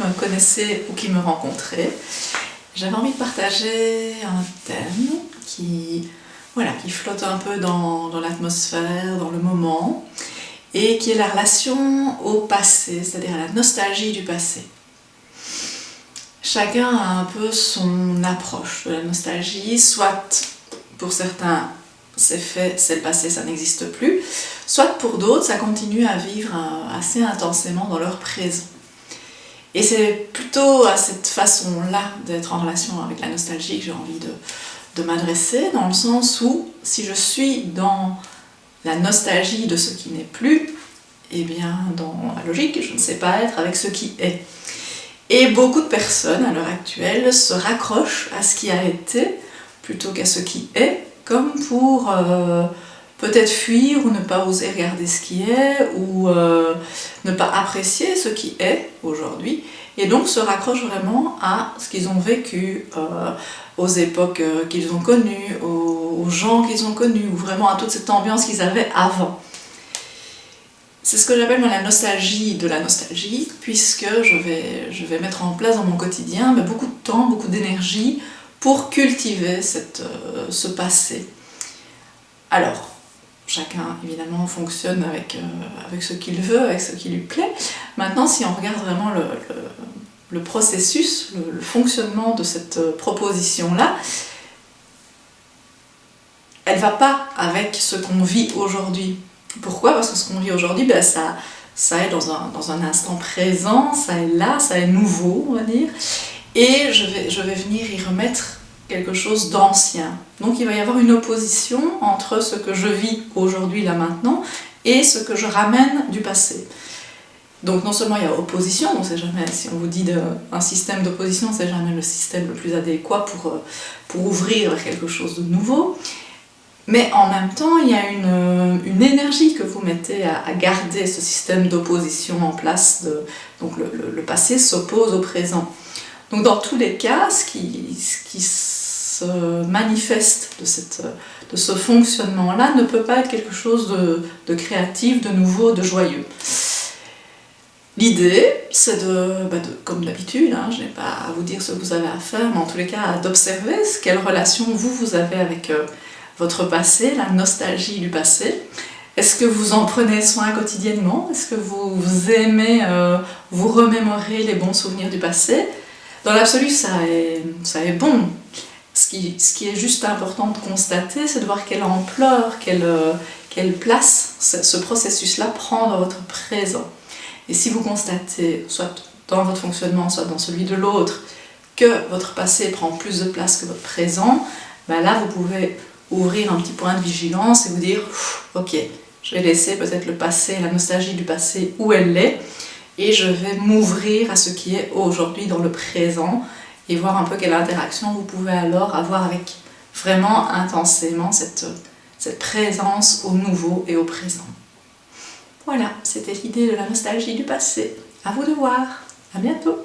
me connaissez ou qui me rencontrez, j'avais envie de partager un thème qui flotte un peu dans l'atmosphère, dans le moment, et qui est la relation au passé, c'est-à-dire la nostalgie du passé. Chacun a un peu son approche de la nostalgie, soit pour certains c'est fait, c'est le passé, ça n'existe plus, soit pour d'autres ça continue à vivre assez intensément dans leur présent. Et c'est plutôt à cette façon-là d'être en relation avec la nostalgie que j'ai envie de m'adresser, dans le sens où si je suis dans la nostalgie de ce qui n'est plus, eh bien dans la logique, je ne sais pas être avec ce qui est. Et beaucoup de personnes à l'heure actuelle se raccrochent à ce qui a été plutôt qu'à ce qui est, comme pour peut-être fuir ou ne pas oser regarder ce qui est, ou ne pas apprécier ce qui est aujourd'hui, et donc se raccrochent vraiment à ce qu'ils ont vécu, aux époques qu'ils ont connues, aux gens qu'ils ont connus, ou vraiment à toute cette ambiance qu'ils avaient avant. C'est ce que j'appelle la nostalgie de la nostalgie, puisque je vais mettre en place dans mon quotidien beaucoup de temps, beaucoup d'énergie pour cultiver ce passé. Alors, chacun évidemment fonctionne avec ce qu'il veut, avec ce qui lui plaît. Maintenant, si on regarde vraiment le processus, le fonctionnement de cette proposition-là, elle ne va pas avec ce qu'on vit aujourd'hui. Pourquoi ? Parce que ce qu'on vit aujourd'hui, ça est dans un instant présent, ça est là, ça est nouveau, on va dire. Et je vais venir y remettre quelque chose d'ancien. Donc il va y avoir une opposition entre ce que je vis aujourd'hui, là maintenant, et ce que je ramène du passé. Donc non seulement il y a opposition, donc c'est jamais, si on vous dit un système d'opposition, c'est jamais le système le plus adéquat pour ouvrir vers quelque chose de nouveau, mais en même temps il y a une énergie que vous mettez à garder ce système d'opposition en place, donc le passé s'oppose au présent. Donc dans tous les cas, ce qui se manifeste de ce fonctionnement-là ne peut pas être quelque chose de créatif, de nouveau, de joyeux. L'idée, c'est comme d'habitude, je n'ai pas à vous dire ce que vous avez à faire, mais en tous les cas d'observer quelle relation vous avez avec votre passé, la nostalgie du passé. Est-ce que vous en prenez soin quotidiennement? Est-ce que vous aimez vous remémorer les bons souvenirs du passé? Dans l'absolu, ça est bon. Ce qui est juste important de constater, c'est de voir quelle ampleur, quelle place ce processus-là prend dans votre présent. Et si vous constatez, soit dans votre fonctionnement, soit dans celui de l'autre, que votre passé prend plus de place que votre présent, là vous pouvez ouvrir un petit point de vigilance et vous dire « Ok, je vais laisser peut-être le passé, la nostalgie du passé où elle est, et je vais m'ouvrir à ce qui est aujourd'hui dans le présent et voir un peu quelle interaction vous pouvez alors avoir avec vraiment intensément cette présence au nouveau et au présent. » Voilà, c'était l'idée de la nostalgie du passé. À vous de voir. À bientôt.